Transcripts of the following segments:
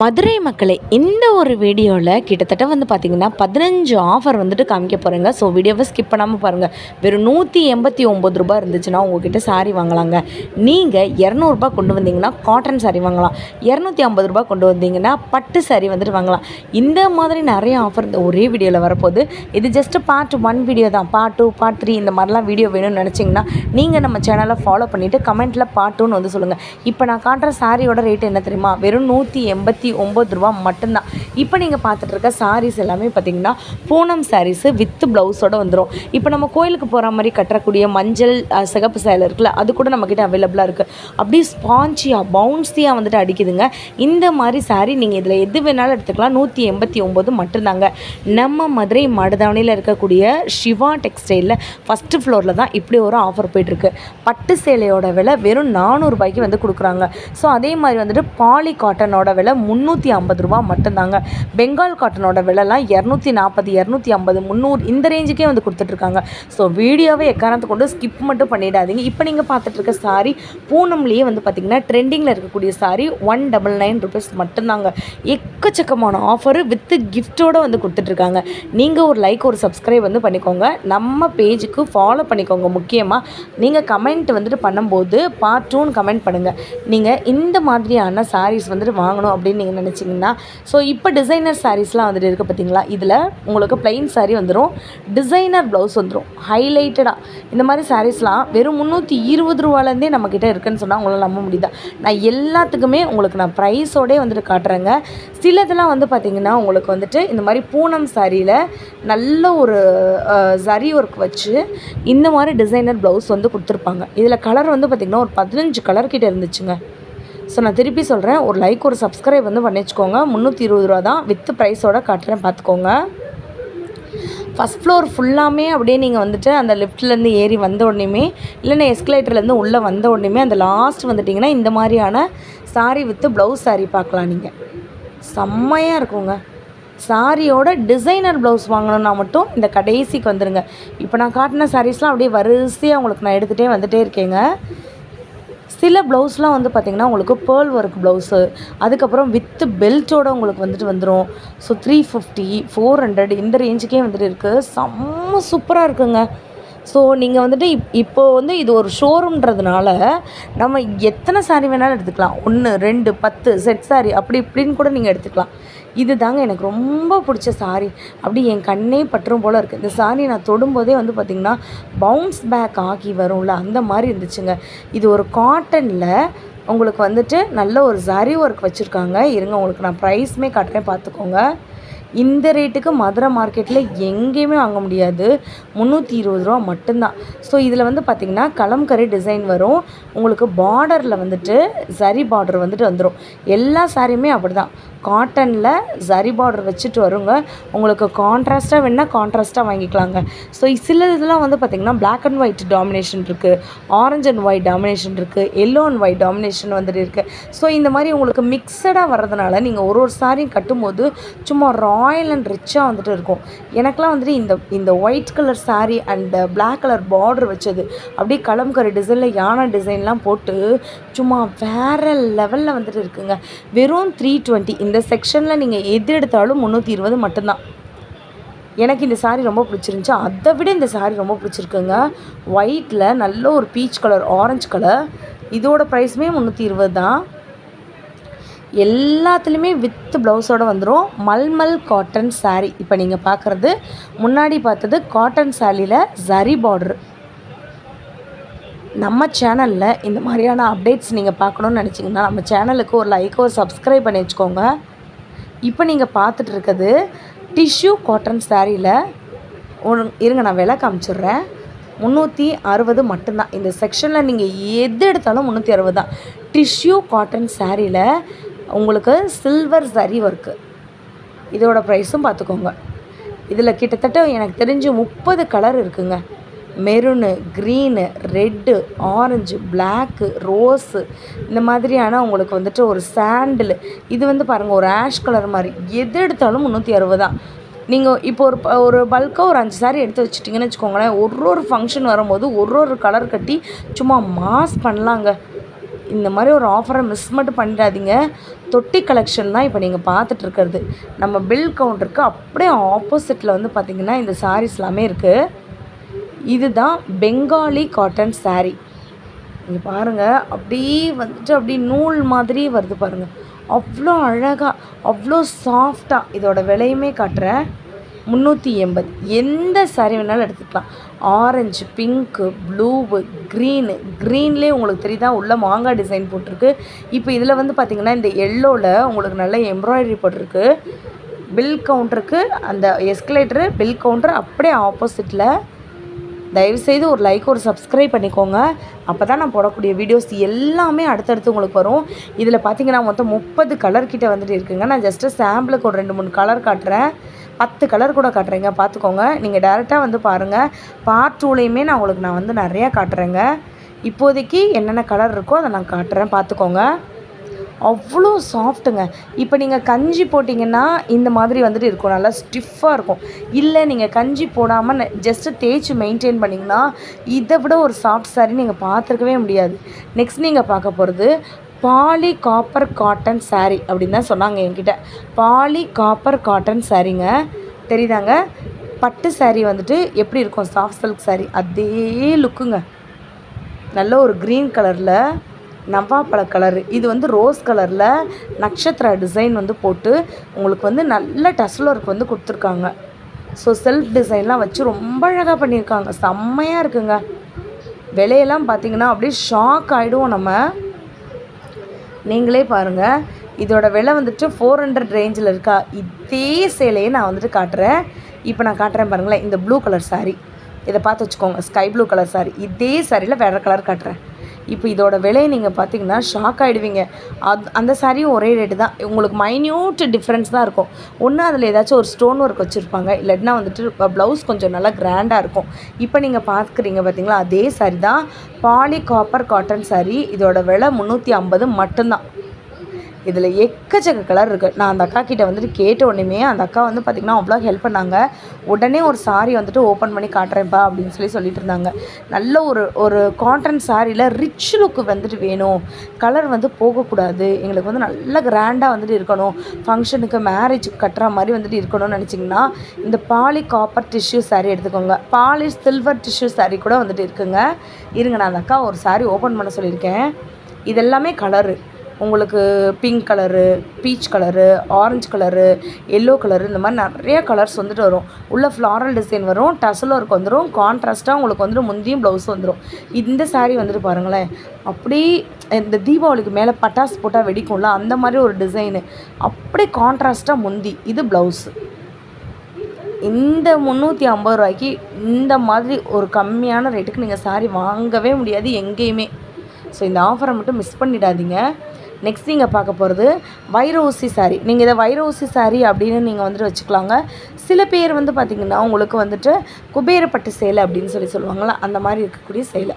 மதுரை மக்களே, இந்த ஒரு வீடியோவில் கிட்டத்தட்ட பார்த்திங்கன்னா 15 ஆஃபர் காமிக்க போகிறேங்க. ஸோ வீடியோவை ஸ்கிப் பண்ணாமல் பாருங்கள். வெறும் ரூ. 189 இருந்துச்சுன்னா உங்கள்கிட்ட சாரீ வாங்கலாங்க. நீங்கள் ரூ. 200 கொண்டு வந்தீங்கன்னா காட்டன் சாரீ வாங்கலாம். ரூ. 250 கொண்டு வந்தீங்கன்னா பட்டு சாரீ வாங்கலாம். இந்த மாதிரி நிறைய ஆஃபர் இந்த ஒரே வீடியோவில் வரப்போகுது. இது ஜஸ்ட்டு பார்ட் 1 வீடியோ தான். பார்ட் 2 பார்ட் 3 இந்த மாதிரிலாம் வீடியோ வேணும்னு நினச்சிங்கன்னா நீங்கள் நம்ம சேனலை ஃபாலோ பண்ணிவிட்டு கமெண்ட்டில் பார்ட் 2ன்னு சொல்லுங்கள். இப்போ நான் காட்டுற சாரியோட ரேட் என்ன தெரியுமா? வெறும் ரூ. 189 மட்டும்தான். இப்போ நீங்கள் பார்த்துட்டு இருக்க சாரீஸ் எல்லாமே பார்த்தீங்கன்னா பூனம் சாரீஸு வித் ப்ளவுஸோடு வந்துடும். இப்போ நம்ம கோயிலுக்கு போகிற மாதிரி கட்டக்கூடிய மஞ்சள் சிகப்பு சேலை இருக்குல்ல, அது கூட நம்மக்கிட்ட அவைலபிளாக இருக்குது. அப்படியே ஸ்பான்ச்சியாக பவுன்ஸியாக அடிக்குதுங்க. இந்த மாதிரி சாரீ நீங்கள் இதில் எது வேணாலும் எடுத்துக்கலாம். 189 மட்டும்தாங்க. நம்ம மதுரை மடுதாவணியில் இருக்கக்கூடிய சிவா டெக்ஸ்டைலில் ஃபஸ்ட்டு ஃப்ளோரில் தான் இப்படி ஒரு ஆஃபர் போய்ட்டுருக்கு. பட்டு சேலையோட விலை வெறும் 400 கொடுக்குறாங்க. ஸோ அதே மாதிரி பாலி காட்டனோட விலை 350 மட்டும்தாங்க. பெங்கால் காட்டனோட விலைலாம் 240 250 300 இந்த ரேஞ்சுக்கே கொடுத்துட்ருக்காங்க. ஸோ வீடியோவை எக்காரணத்தை கொண்டு ஸ்கிப் மட்டும் பண்ணிடாதீங்க. இப்போ நீங்கள் பார்த்துட்டு இருக்க சாரி பூனம்லேயே பார்த்தீங்கன்னா ட்ரெண்டிங்கில் இருக்கக்கூடிய சாரி 199 மட்டும்தாங்க. எக்கச்சக்கமான ஆஃபரு வித் கிஃப்டோடு கொடுத்துட்ருக்காங்க. நீங்கள் ஒரு லைக் ஒரு சப்ஸ்கிரைப் பண்ணிக்கோங்க. நம்ம பேஜுக்கு ஃபாலோ பண்ணிக்கோங்க. முக்கியமாக நீங்கள் கமெண்ட் பண்ணும்போது பார்ட் 2ன்னு கமெண்ட் பண்ணுங்கள். நீங்கள் இந்த மாதிரியான சாரீஸ் வாங்கணும் அப்படின்னு நீங்கள் நினச்சிங்கன்னா, ஸோ இப்போ டிசைனர் சாரீஸ்லாம் இருக்குது பார்த்தீங்களா? இதில் உங்களுக்கு ப்ளைன் சாரீ வந்துடும், டிசைனர் ப்ளவுஸ் வந்துடும். ஹைலைட்டடாக இந்த மாதிரி சாரீஸ்லாம் வெறும் 320 நம்மக்கிட்ட இருக்குதுன்னு சொன்னால் உங்களால் நம்ப முடியுதா? நான் எல்லாத்துக்குமே உங்களுக்கு நான் ப்ரைஸோடே காட்டுறேங்க. சிலதெல்லாம் பார்த்திங்கன்னா உங்களுக்கு இந்த மாதிரி பூனம் சாரியில் நல்ல ஒரு ஜரி ஒர்க் வச்சு இந்த மாதிரி டிசைனர் ப்ளவுஸ் கொடுத்துருப்பாங்க. இதில் கலர் பார்த்திங்கன்னா ஒரு 15 கலர் கிட்டே இருந்துச்சுங்க. ஸோ நான் திருப்பி சொல்கிறேன், ஒரு லைக் ஒரு சப்ஸ்கிரைப் பண்ணி வச்சுக்கோங்க. 320 தான் வித் ப்ரைஸோடு காட்டுறேன், பார்த்துக்கோங்க. ஃபஸ்ட் ஃப்ளோர் ஃபுல்லாமே அப்படியே நீங்கள் அந்த லிஃப்ட்லேருந்து ஏறி வந்த உடனேயுமே இல்லைன்னா எஸ்கலேட்டர்லேருந்து உள்ளே வந்த உடனேயுமே அந்த லாஸ்ட் வந்துட்டிங்கன்னா இந்த மாதிரியான சாரீ வித் ப்ளவுஸ் சாரீ பார்க்கலாம். நீங்கள் செம்மையாக இருக்குங்க. சாரியோட டிசைனர் ப்ளவுஸ் வாங்கணுன்னா மட்டும் இந்த கடைசிக்கு வந்துடுங்க. இப்போ நான் காட்டின சாரீஸ்லாம் அப்படியே வரிசையாக உங்களுக்கு நான் எடுத்துகிட்டே வந்துகிட்டே இருக்கேங்க. சில ப்ளவுஸ்லாம் பார்த்திங்கன்னா உங்களுக்கு பேர்ல் ஒர்க் ப்ளவுஸு, அதுக்கப்புறம் வித்து பெல்ட்டோடு உங்களுக்கு வந்துடும். ஸோ 350 400 இந்த ரேஞ்சுக்கே இருக்குது. செம்ம சூப்பராக இருக்குங்க. ஸோ நீங்கள் இப்போது இது ஒரு ஷோரூம்ன்றதுனால நம்ம எத்தனை சாரீ வேணாலும் எடுத்துக்கலாம். 1 2 10 செட் சாரீ அப்படி இப்படின்னு கூட நீங்கள் எடுத்துக்கலாம். இது தாங்க எனக்கு ரொம்ப பிடிச்ச சாரீ. அப்படி என் கண்ணே பற்றும் போல் இருக்குது. இந்த சாரீ நான் தொடும்போதே பார்த்திங்கன்னா பவுன்ஸ் பேக் ஆகி வரும்ல, அந்த மாதிரி இருந்துச்சுங்க. இது ஒரு காட்டனில் உங்களுக்கு நல்ல ஒரு ஜரி ஒர்க் வச்சுருக்காங்க. இருங்க உங்களுக்கு நான் ப்ரைஸுமே காட்டுறேன், பார்த்துக்கோங்க. இந்த ரேட்டுக்கு மதுரை மார்க்கெட்டில் எங்கேயுமே வாங்க முடியாது. 320 மட்டும்தான். ஸோ இதில் பார்த்திங்கன்னா கலம்கரி டிசைன் வரும். உங்களுக்கு பார்டரில் ஜரி பார்டர் வந்துடும். எல்லா சாரியுமே அப்படி தான் காட்டனில் ஜரி பார்டர் வச்சுட்டு வருங்க. உங்களுக்கு கான்ட்ராஸ்ட்டாக வேணால் கான்ட்ராஸ்ட்டாக வாங்கிக்கலாங்க. ஸோ சில இதெல்லாம் பார்த்திங்கன்னா பிளாக் அண்ட் ஒயிட் டாமினேஷன் இருக்குது, ஆரஞ்ச் அண்ட் ஒயிட் டாமினேஷன் இருக்குது, எல்லோ அண்ட் ஒயிட் டாமினேஷன் இருக்குது. ஸோ இந்த மாதிரி உங்களுக்கு மிக்சடாக வர்றதுனால நீங்கள் ஒரு சாரியும் கட்டும்போது சும்மா ராயல் அண்ட் ரிச்சாக இருக்கும். எனக்கெலாம் இந்த white colour sari and black colour border வச்சது அப்படியே கலம்கரி டிசைனில் யானை டிசைன்லாம் போட்டு சும்மா வேறு லெவலில் இருக்குங்க. வெறும் 320. இந்த செக்ஷனில் நீங்கள் எது எடுத்தாலும் 320 மட்டும்தான். எனக்கு இந்த சாரீ ரொம்ப பிடிச்சிருந்துச்சி. அதை விட இந்த சாரீ ரொம்ப பிடிச்சிருக்குங்க. ஒயிட்டில் நல்ல ஒரு பீச் கலர் ஆரஞ்சு கலர். இதோட ப்ரைஸுமே 320 தான். எல்லாத்துலேயுமே வித் ப்ளவுஸோடு வந்துடும். மல்மல் காட்டன் சாரீ. இப்போ நீங்கள் பார்க்குறது முன்னாடி பார்த்தது காட்டன் சாரியில் ஜரி பார்டரு. நம்ம சேனலில் இந்த மாதிரியான அப்டேட்ஸ் நீங்கள் பார்க்கணுன்னு நினச்சிங்கன்னா நம்ம சேனலுக்கு ஒரு லைக் ஒரு சப்ஸ்கிரைப் பண்ணி வச்சுக்கோங்க. இப்போ நீங்கள் பார்த்துட்டு இருக்கிறது டிஷ்யூ காட்டன் சாரியில் இருங்க நான் விலை காமிச்சிடுறேன். 360 மட்டும்தான். இந்த செக்ஷனில் நீங்கள் எது எடுத்தாலும் 360 தான். டிஷ்யூ காட்டன் சாரியில் உங்களுக்கு சில்வர் ஜரி ஒர்க்கு. இதோட ப்ரைஸும் பார்த்துக்கோங்க. இதில் கிட்டத்தட்ட எனக்கு தெரிஞ்சு 30 கலர் இருக்குங்க. Maroon, green, red, orange, black, rose இந்த மாதிரியான உங்களுக்கு ஒரு சாண்டில். இது பாருங்கள் ஒரு ஆஷ் கலர் மாதிரி. எது எடுத்தாலும் 360 தான். நீங்கள் இப்போ ஒரு பல்காக ஒரு 5 சாரீ எடுத்து வச்சுட்டிங்கன்னு வச்சுக்கோங்களேன். ஒரு ஃபங்க்ஷன் வரும்போது ஒரு கலர் கட்டி சும்மா மாஸ் பண்ணலாங்க. இந்த மாதிரி ஒரு ஆஃபரை மிஸ் மட்டும் பண்ணிடாதீங்க. தொட்டி கலெக்ஷன் தான் இப்போ நீங்கள் பார்த்துட்ருக்கிறது. நம்ம பில் கவுண்டருக்கு அப்படியே ஆப்போசிட்டில் வந்து பார்த்திங்கன்னா இந்த சாரீஸ் எல்லாமே இருக்குது. இதுதான் பெங்காலி காட்டன் சாரீ. நீங்கள் பாருங்கள், அப்படியே வந்துட்டு அப்படியே நூல் மாதிரி வருது பாருங்கள். அவ்வளோ அழகாக, அவ்வளோ சாஃப்டாக. இதோட விலையுமே காட்டுறேன், 380. எந்த சாரீ வேணாலும் எடுத்துக்கலாம். ஆரஞ்சு, பிங்க்கு, ப்ளூவு, க்ரீன்லேயே உங்களுக்கு தெரியுதா உள்ள மாங்காய் டிசைன் போட்டிருக்கு. இப்போ இதில் வந்து பார்த்திங்கன்னா இந்த எல்லோவில் உங்களுக்கு நல்ல எம்ப்ராய்டரி போட்டிருக்கு. பில் கவுண்டருக்கு அந்த எஸ்கலேட்டரு, பில் கவுண்டர் அப்படியே ஆப்போசிட்டில். தயவுசெய்து ஒரு லைக், ஒரு சப்ஸ்கிரைப் பண்ணிக்கோங்க. அப்போ தான் நான் போடக்கூடிய வீடியோஸ் எல்லாமே அடுத்தடுத்து உங்களுக்கு வரும். இதில் பார்த்தீங்கன்னா மொத்தம் 30 கலர் கிட்ட வந்துட்டு இருக்குங்க. நான் ஜஸ்ட்டு சாம்பிளுக்கு ஒரு 2-3 கலர் காட்டுறேன். 10 கலர் கூட காட்டுறேங்க, பார்த்துக்கோங்க. நீங்கள் டேரெக்டாக வந்து பாருங்கள். பார்ட் 2லேயுமே நான் வந்து நிறையா காட்டுறேங்க. இப்போதைக்கு என்னென்ன கலர் இருக்கோ அதை நான் காட்டுறேன், பார்த்துக்கோங்க. அவ்வளோ சாஃப்ட்டுங்க. இப்போ நீங்கள் கஞ்சி போட்டிங்கன்னா இந்த மாதிரி வந்துட்டு இருக்கும், நல்லா ஸ்டிஃபாக இருக்கும். இல்லை நீங்கள் கஞ்சி போடாமல் ஜஸ்ட்டு தேய்ச்சி மெயின்டைன் பண்ணிங்கன்னா இதை விட ஒரு சாஃப்ட் சாரீ நீங்கள் பார்த்துருக்கவே முடியாது. நெக்ஸ்ட் நீங்கள் பார்க்க போகிறது பாலி காப்பர் காட்டன் சாரீ அப்படின்னு தான் சொன்னாங்க என்கிட்ட. பாலி காப்பர் காட்டன் சாரீங்க, தெரியுதாங்க? பட்டு சாரீ வந்துட்டு எப்படி இருக்கும், சாஃப்ட் சில்க் சாரீ அதே லுக்குங்க. நல்ல ஒரு க்ரீன் கலரில் நவாப்பழ கலரு, இது வந்து ரோஸ் கலரில் நட்சத்திர டிசைன் வந்து போட்டு உங்களுக்கு வந்து நல்ல டசல் ஒர்க் வந்து கொடுத்துருக்காங்க. ஸோ செல்ஃப் டிசைன்லாம் வச்சு ரொம்ப அழகாக பண்ணியிருக்காங்க, செம்மையாக இருக்குங்க. விலையெல்லாம் பார்த்திங்கன்னா அப்படியே ஷாக் ஆகிடுவோம் நம்ம. நீங்களே பாருங்கள், இதோட விலை வந்துட்டு 400 ரேஞ்சில் இருக்கா. இதே சேலையை நான் வந்துட்டு காட்டுறேன். இப்போ நான் காட்டுறேன் பாருங்களேன், இந்த ப்ளூ கலர் சாரீ, இதை பார்த்து வச்சுக்கோங்க. ஸ்கை ப்ளூ கலர் சாரீ, இதே சாரியில் வேறு கலர் காட்டுறேன். இப்போ இதோட விலையை நீங்கள் பார்த்தீங்கன்னா ஷாக் ஆகிடுவீங்க. அந்த சாரியும் ஒரே ரேட்டு தான். உங்களுக்கு மைன்யூட் டிஃப்ரென்ஸ் தான் இருக்கும். ஒன்று அதில் ஏதாச்சும் ஒரு ஸ்டோன் ஒர்க் வச்சுருப்பாங்க, இல்லைன்னா வந்துட்டு ப்ளவுஸ் கொஞ்சம் நல்லா கிராண்டாக இருக்கும். இப்போ நீங்கள் பார்க்குறீங்க பார்த்தீங்களா, அதே சாரி தான் பாலி காப்பர் காட்டன் சாரீ. இதோட விலை 350 மட்டும்தான். இதில் எக்கச்சக்க கலர் இருக்குது. நான் அந்த அக்கா கிட்டே வந்துட்டு கேட்ட உடனே அந்த அக்கா வந்து பார்த்திங்கன்னா அவ்வளோ ஹெல்ப் பண்ணாங்க. உடனே ஒரு சாரீ வந்துட்டு ஓப்பன் பண்ணி காட்டுறேன்ப்பா அப்படின்னு சொல்லிட்டு இருந்தாங்க. நல்ல ஒரு காட்டன் சாரியில் ரிச் லுக்கு வந்துட்டு வேணும், கலர் வந்து போகக்கூடாது, எங்களுக்கு வந்து நல்ல கிராண்டாக வந்துட்டு இருக்கணும், ஃபங்க்ஷனுக்கு மேரேஜுக்கு கட்டுற மாதிரி வந்துட்டு இருக்கணும்னு நினச்சிங்கன்னா இந்த பாலி காப்பர் டிஷ்யூ சாரீ எடுத்துக்கோங்க. பாலிஷ் சில்வர் டிஷ்யூ சாரீ கூட வந்துட்டு இருக்குங்க. இருங்க, நான் அந்த அக்கா ஒரு சாரீ ஓப்பன் பண்ண சொல்லியிருக்கேன். இதெல்லாமே கலரு உங்களுக்கு pink colour, peach colour, orange colour, yellow colour, இந்த மாதிரி நிறைய கலர்ஸ் வந்துட்டு வரும். உள்ள ஃப்ளாரல் டிசைன் வரும், டசல் ஒர்க் வந்துடும், கான்ட்ராஸ்ட்டாக உங்களுக்கு வந்துட்டு முந்தியும் ப்ளவுஸ் வந்துடும். இந்த சாரீ வந்துட்டு பாருங்களேன், அப்படி இந்த தீபாவளிக்கு மேலே பட்டாசு போட்டால் வெடிக்கும்ல அந்த மாதிரி ஒரு டிசைனு, அப்படி கான்ட்ராஸ்ட்டாக முந்தி. இது ப்ளவுஸு. இந்த 350 ரூபாய்க்கு இந்த மாதிரி ஒரு கம்மியான ரேட்டுக்கு நீங்கள் சாரீ வாங்கவே முடியாது எங்கேயுமே. ஸோ இந்த ஆஃபரை மட்டும் மிஸ் பண்ணிடாதீங்க. நெக்ஸ்ட் நீங்கள் பார்க்க போகிறது வைர ஊசி சாரீ. நீங்கள் இதை வைர ஊசி சாரீ அப்படின்னு நீங்கள் வந்துட்டு வச்சுக்கலாங்க. சில பேர் வந்து பார்த்திங்கன்னா உங்களுக்கு வந்துட்டு குபேரப்பட்டு சேலை அப்படின்னு சொல்லுவாங்களா, அந்த மாதிரி இருக்கக்கூடிய சேலை.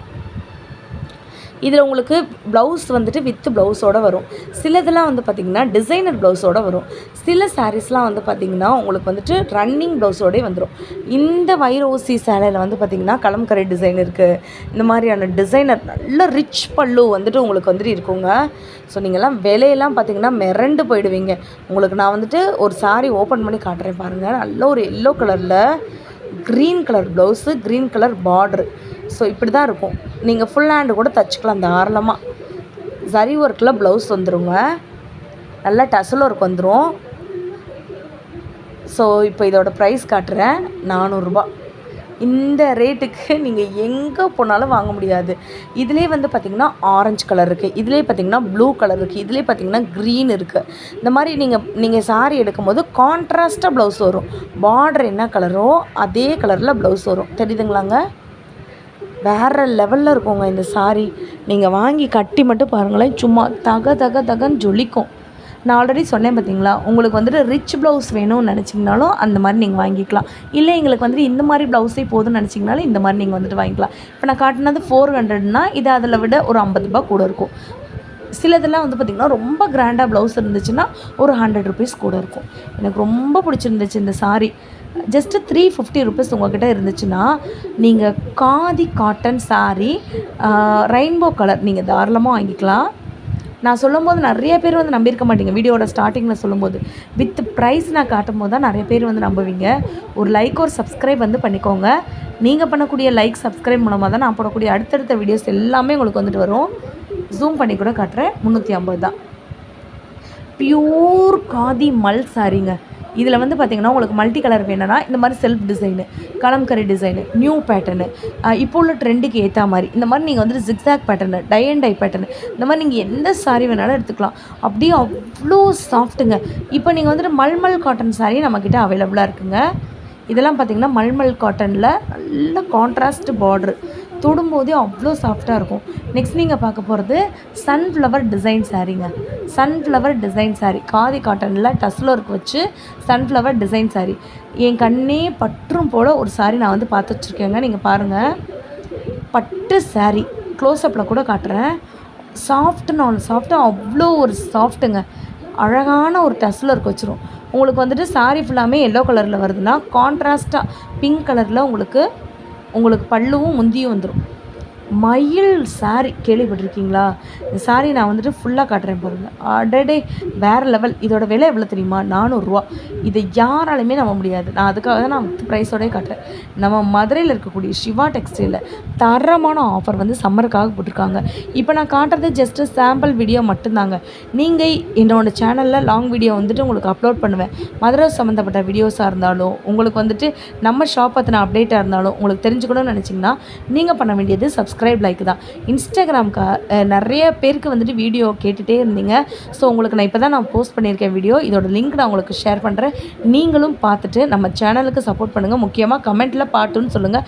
இதில் உங்களுக்கு ப்ளவுஸ் வந்துட்டு வித் ப்ளவுஸோடு வரும். சிலதெல்லாம் வந்து பார்த்திங்கன்னா டிசைனர் ப்ளவுஸோடு வரும். சில சாரீஸ்லாம் வந்து பார்த்திங்கன்னா உங்களுக்கு வந்துட்டு ரன்னிங் ப்ளவுஸோடே வந்துடும். இந்த வைர ஊசி சேலையில் வந்து பார்த்திங்கன்னா கலம்கரை டிசைன் இருக்குது. இந்த மாதிரியான டிசைனர் நல்ல ரிச் பல்லு வந்துட்டு உங்களுக்கு வந்துட்டு இருக்குங்க. ஸோ நீங்கள்லாம் விலையெல்லாம் பார்த்திங்கன்னா மிரண்டு போயிடுவீங்க. உங்களுக்கு நான் வந்துட்டு ஒரு சாரீ ஓப்பன் பண்ணி காட்டுறேன் பாருங்கள். நல்ல ஒரு எல்லோ கலரில் green colour blouse, green colour பார்ட்ரு. ஸோ இப்படி தான் இருக்கும். நீங்கள் ஃபுல் ஹேண்டு கூட தச்சுக்கலாம் தாராளமாக. சரி ஒர்க்கில் ப்ளவுஸ் வந்துடுங்க, நல்லா டசல் ஒர்க் வந்துடும். ஸோ இப்போ இதோட ப்ரைஸ் காட்டுறேன், 400 ரூபா. இந்த ரேட்டுக்கு நீங்கள் எங்கே போனாலும் வாங்க முடியாது. இதிலே வந்து பார்த்திங்கன்னா ஆரஞ்சு கலர் இருக்குது, இதிலே பார்த்திங்கன்னா ப்ளூ கலர் இருக்குது, இதிலே பார்த்திங்கன்னா க்ரீன் இருக்குது. இந்த மாதிரி நீங்கள் சாரீ எடுக்கும்போது கான்ட்ராஸ்ட்டாக ப்ளவுஸ் வரும். பார்டர் என்ன கலரோ அதே கலரில் ப்ளவுஸ் வரும். தெரியுதுங்களாங்க? வேறு லெவலில் இருக்குங்க இந்த சாரீ. நீங்கள் வாங்கி கட்டி மட்டும் பாருங்களேன், சும்மா தகன்னு ஜொலிக்கும். நான் ஆல்ரெடி சொன்னேன் பார்த்தீங்களா, உங்களுக்கு வந்துட்டு ரிச் ப்ளவுஸ் வேணும்னு நினச்சிங்கனாலும் அந்த மாதிரி நீங்கள் வாங்கிக்கலாம். இல்லை எங்களுக்கு வந்துட்டு இந்த மாதிரி ப்ளவுஸே போதும்னு நினச்சிங்கனாலும் இந்த மாதிரி நீங்கள் வந்துட்டு வாங்கிக்கலாம். இப்போ நான் காட்டினது 400னா இது அதில் விட ஒரு 50 ரூபா கூட இருக்கும். சிலதெல்லாம் வந்து பார்த்திங்கன்னா ரொம்ப கிராண்டாக ப்ளவுஸ் இருந்துச்சுன்னா ஒரு 100 ருபீஸ் கூட இருக்கும். எனக்கு ரொம்ப பிடிச்சிருந்துச்சு இந்த சாரீ. ஜஸ்ட்டு 350 ருபீஸ் உங்கள்கிட்ட இருந்துச்சுன்னா நீங்கள் khadi cotton sari rainbow colour நீங்கள் தாராளமாக வாங்கிக்கலாம். நான் சொல்லும்போது நிறைய பேர் வந்து நம்பியிருக்க மாட்டீங்க. வீடியோட ஸ்டார்டிங்கில் சொல்லும்போது வித் ப்ரைஸ் நான் காட்டும் போது தான் நிறைய பேர் வந்து நம்புவீங்க. ஒரு லைக் ஒரு சப்ஸ்கிரைப் வந்து பண்ணிக்கோங்க. நீங்கள் பண்ணக்கூடிய லைக் சப்ஸ்கிரைப் மூலமாக தான் நான் போடக்கூடிய அடுத்தடுத்த வீடியோஸ் எல்லாமே உங்களுக்கு வந்துட்டு வரும். ஜூம் பண்ணி கூட காட்டுறேன். 350 தான். பியூர் காதி மல் சாரீங்க. இதில் வந்து பார்த்திங்கன்னா உங்களுக்கு மல்டி கலர் வேணும்னா இந்த மாதிரி self design, kalamkari design, new pattern, இப்போ உள்ள ட்ரெண்டுக்கு ஏற்ற மாதிரி இந்த மாதிரி நீங்கள் வந்துட்டு zigzag pattern, tie and dye pattern, இந்த மாதிரி நீங்கள் எந்த சாரீ வேணாலும் எடுத்துக்கலாம். அப்படியே அவ்வளோ சாஃப்ட்டுங்க. இப்போ நீங்கள் வந்துட்டு மல்மல் காட்டன் சாரீ நம்மக்கிட்ட அவைலபிளாக இருக்குங்க. இதெல்லாம் பார்த்திங்கன்னா மல்மல் காட்டனில் நல்ல கான்ட்ராஸ்ட் பார்ட்ரு, தொடும்போதே அவ்வளோ சாஃப்டாக இருக்கும். நெக்ஸ்ட் நீங்கள் பார்க்க போகிறது சன்ஃப்ளவர் டிசைன் சாரீங்க. சன்ஃப்ளவர் டிசைன் சாரீ காதி காட்டனில் டஸ்ல ஒர்க் வச்சு சன்ஃப்ளவர் டிசைன் சாரீ. என் கண்ணே பற்றும் போல் ஒரு சாரீ நான் வந்து பார்த்து வச்சுருக்கேங்க. நீங்கள் பாருங்கள், பட்டு சாரீ க்ளோஸ்அப்பில் கூட காட்டுறேன். சாஃப்ட்டு அவ்வளோ ஒரு சாஃப்ட்டுங்க. அழகான ஒரு டஸ்ல ஒர்க் வச்சிரும். உங்களுக்கு வந்துட்டு சாரீ ஃபுல்லாமே எல்லோ கலரில் வருதுன்னா கான்ட்ராஸ்ட்டாக பிங்க் கலரில் உங்களுக்கு பல்லுவும் முந்தியும் வந்துடும். மயில் சாரீ கேள்விப்பட்டிருக்கீங்களா? இந்த சாரீ நான் வந்துட்டு ஃபுல்லாக காட்டுறேன் பாருங்கள். அடடே வேறு லெவல். இதோட விலை எவ்வளோ தெரியுமா? 400 ரூபா. இதை யாராலுமே நம்ப முடியாது. நான் அதுக்காக தான் நான் வித் ப்ரைஸோடய காட்டுறேன். நம்ம மதுரையில் இருக்கக்கூடிய சிவா டெக்ஸ்டைலில் தரமான ஆஃபர் வந்து சம்மருக்காக போட்டிருக்காங்க. இப்போ நான் காட்டுறது ஜஸ்ட்டு சாம்பிள் வீடியோ மட்டும்தாங்க. நீங்கள் என்னோடய சேனலில் லாங் வீடியோ வந்துட்டு உங்களுக்கு அப்லோட் பண்ணுவேன். மதுரை சம்மந்தப்பட்ட வீடியோஸாக இருந்தாலும், உங்களுக்கு வந்துட்டு நம்ம ஷாப் பற்றின அப்டேட்டாக இருந்தாலும் உங்களுக்கு தெரிஞ்சுக்கணும்னு நினச்சிங்கன்னா நீங்கள் பண்ண வேண்டியது சப்ஸ்கிரைப், லைக் தான். இன்ஸ்டாகிராம்க்கு நிறைய பேருக்கு வந்துட்டு வீடியோ கேட்டுகிட்டே இருந்தீங்க. ஸோ உங்களுக்கு நான் இப்போ தான் நான் போஸ்ட் பண்ணியிருக்கேன் வீடியோ. இதோட லிங்க் நான் உங்களுக்கு ஷேர் பண்ணுறேன். நீங்களும் பார்த்துட்டு நம்ம சேனலுக்கு சப்போர்ட் பண்ணுங்கள். முக்கியமாக கமெண்ட்டில் பார்ட் 2ன்னு சொல்லுங்கள்.